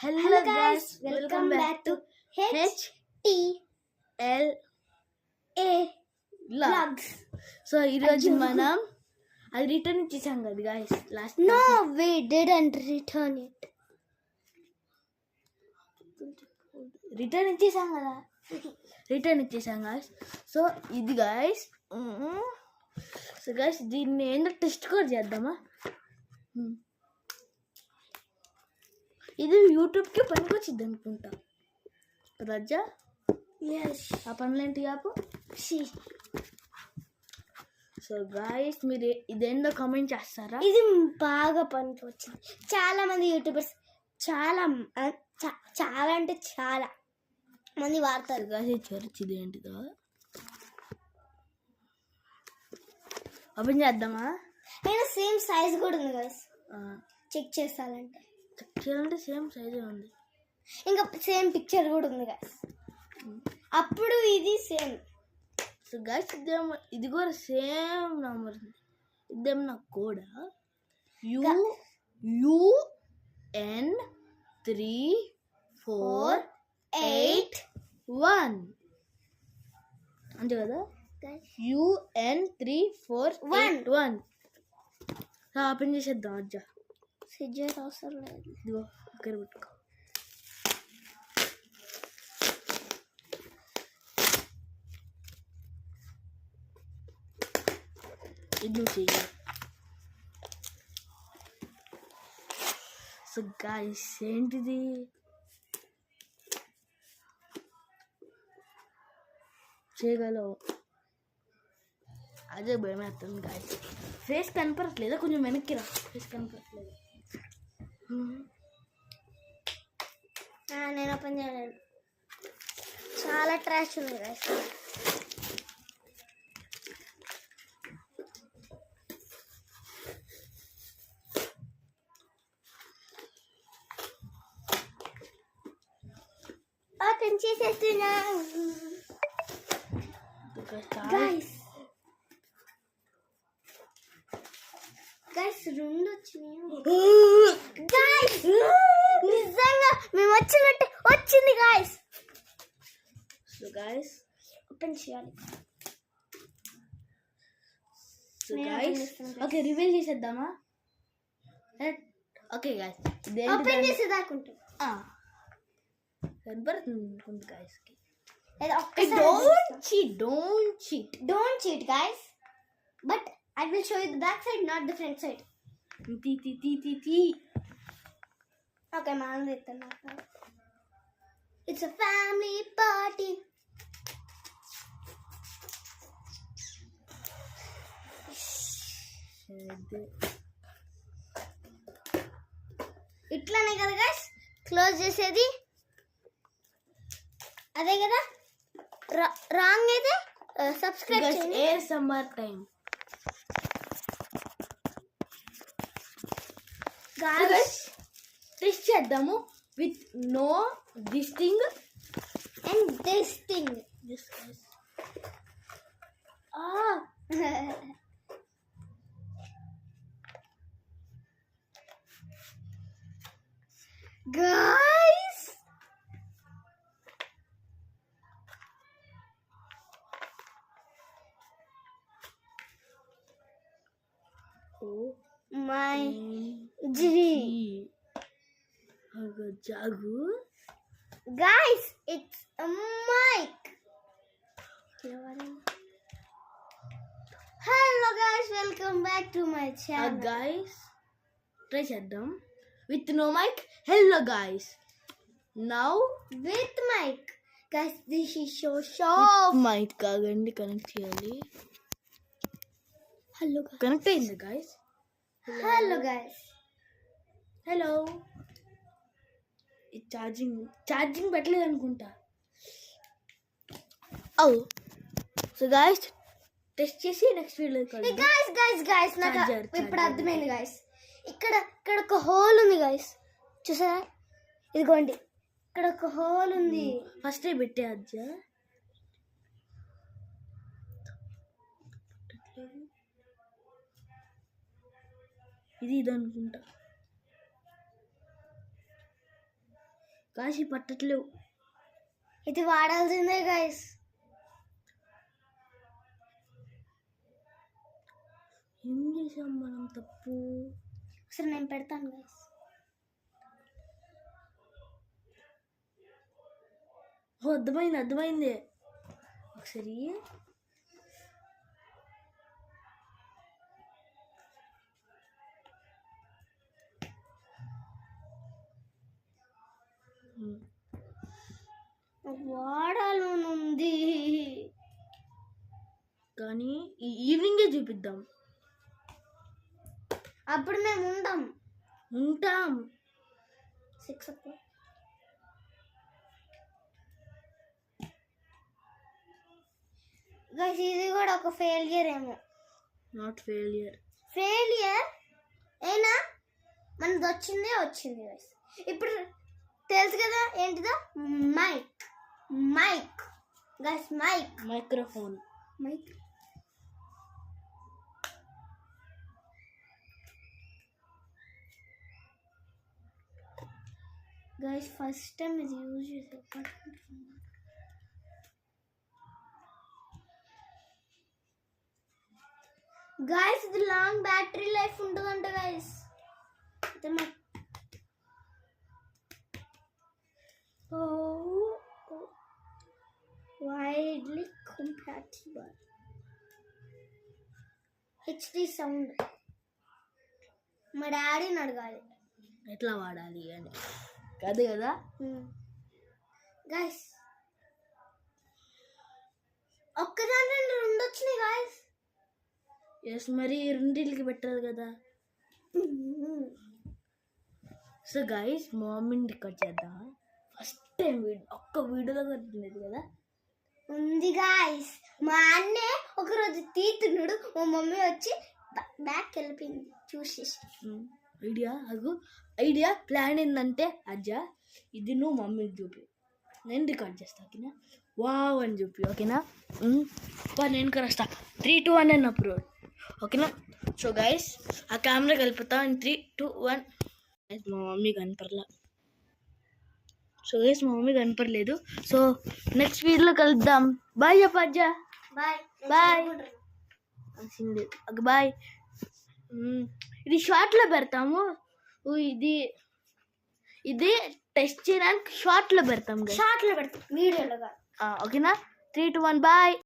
Hello guys, welcome back to HTLA Vlogs. So ఈరోజు మనం అది రిటర్న్ ఇచ్చేసాం కదా guys. No, we didn't return it. Return ఇచ్చేసాం కదా, రిటర్న్ ఇచ్చేసాం guys. సో ఇది guys, సో guys దీన్ని ఏంటో టెస్ట్ కూడా చేద్దామా. ఇది యూట్యూబ్కి పనికొచ్చిద్ది అనుకుంటా రజా. ఆ పనులేంటి ఆపు. సో గాయస్ మీరు ఇదేందో కామెంట్ చేస్తారా? ఇది బాగా పనికి వచ్చింది. చాలా మంది యూట్యూబర్స్ చాలా అంటే చాలా మంది వాడతారు. గాయస్ చర్చ్ ఇది ఏంటిదో ఓపెన్ చేద్దామా? అయినా సేమ్ సైజ్ కూడా ఉంది గాయస్. చెక్ చేయాలంటే సేమ్ సైజే ఉంది. ఇంకా సేమ్ పిక్చర్ కూడా ఉంది గాయస్. అప్పుడు ఇది సేమ్. సో గాయస్ ఇదేమో, ఇది కూడా సేమ్ నెంబర్ ఉంది. ఇదేమో నా కోడా UN348 అంతే కదా. UN348 ఓపెన్ చేసేద్దాం. అజ్జా సిజర్ అవసరం లేదు. ఇదిగో దగ్గర పెట్టుకో. ఇది చెయ్యి. సో గాయ్స్ ఏంటిది? చేయగలవు. అదే భయం వేస్తుంది గాయ్స్. ఫేస్ కనపడట్లేదా? కొంచెం వెనక్కి రా. ఫేస్ కనపడట్లేదు. నేను ఓపెన్ చేయలేదు. చాలా ట్రాష్ ఉంది గాయ్స్. ఓపెన్ చేసేస్తున్నా గాయ్స్. గాయ్స్ రెండు వచ్చినాయి గాయ్స్. నిజంగా మేము వచ్చినట్టే వచ్చింది గాయ్స్. సో గాయ్స్ ఓపెన్ చేయాలి. సో గాయ్స్ ఓకే రివీల్ చేసేద్దామా? ఓకే గాయ్స్ ఓపెన్ చేసేదాకుంటా కనపడుతుంది గాయ్స్ కి. Don't cheat guys, but I will show you the back side, not the front side. Okay, man, it's a family party. ఇట్లానే కదా guys close చేసేది. అదే కదా. Wrong అయితే సబ్స్క్రైబ్ చేయండి. సమ్మర్ టైం గాయ్స్ టెస్ట్ చేద్దాము with no this thing and this thing. Guys my G. Jagu. Guys, it's a mic. Hello guys, welcome back to my channel. Guys, try cheddam with no mic. Hello guys. Now with mic. Guys, this is so sharp. Mic kagandi connect cheyali. Hello guys. Connect అయింది guys. Hello guys. Hello. ఈ charging పెట్టలేదు అనుకుంటా. So guys test చేసి next video guys నాకు ఇప్పుడు అర్థమైంది guys. ఇక్కడ ఒక హోల్ ఉంది గాయస్, చూసారా? ఇదిగోండి ఇక్కడ ఒక హోల్ ఉంది. ఫస్ట్ పెట్టే అజ్జా. ఇది అనుకుంటా. కాశీ పట్టట్లేవు. ఇది వాడాల్సిందే గైస్. ఏం చేసాం మనం తప్పు? సరే నేను పెడతాను గైస్. అర్థమైంది. ఒకసారి వాడాలనుంది కానీ ఈవినింగే చూపిద్దాం. అప్పుడు మేము ఉంటాం 6 o'clock. గైస్ ఇది కూడా ఒక ఫెయిలియర్ ఏమో. నాట్ ఫెయిలియర్ అయినా మనది వచ్చింది గైస్. ఇప్పుడు తెలుసు కదా ఏంటిదో? Mic guys. Microphone. Guys first time ఇది యూజ్ చేసే. గైస్ ఇది లాంగ్ బ్యాటరీ లైఫ్ ఉంటుందంట guys. Widely compatible. HD sound. మా డాడీని అడగాలి ఎట్లా వాడాలి అని. కాదు కదా గైస్. ఒక్కదాంట్లో 2 వచ్చినాయి గైస్. ఎస్, మరి 2 పెట్టాలి కదా. సో గైస్ మమ్మీని రికార్డ్ చేద్దాం. ఫస్ట్ టైం ఒక్క వీడియోలో కట్టినది కదా. ఉంది గైస్. మా అన్నే ఒకరోజు తీతున్నాడు, మా మమ్మీ వచ్చి బ్యాక్ వెళ్ళిపోయింది చూసేసి. ఐడియా ప్లాన్ ఏంటంటే అజ్జా ఇది నువ్వు మమ్మీకి చూపి, నేను రికార్డ్ చేస్తా. ఓకేనా? వావ్ అని చూపి. ఓకేనా? నేను కరెస్తా 3, 2, 1 అన్నప్పుడు. ఓకేనా? సో గైస్ ఆ కెమెరా కలుపుతా. 3, 2, 1. మా మమ్మీ కనపడలా. సో గైస్ మా మమ్మీ కనపడలేదు. సో నెక్స్ట్ వీడియోలో కలుద్దాం. బాయ్ చెప్పజ్జా. బాయ్. బాయ్. ఇది షార్ట్లో పెడతాము. ఇది టెస్ట్ చేయడానికి షార్ట్లో పెడతాం. వీడియోలో. ఓకేనా? 3, 2, 1 బాయ్.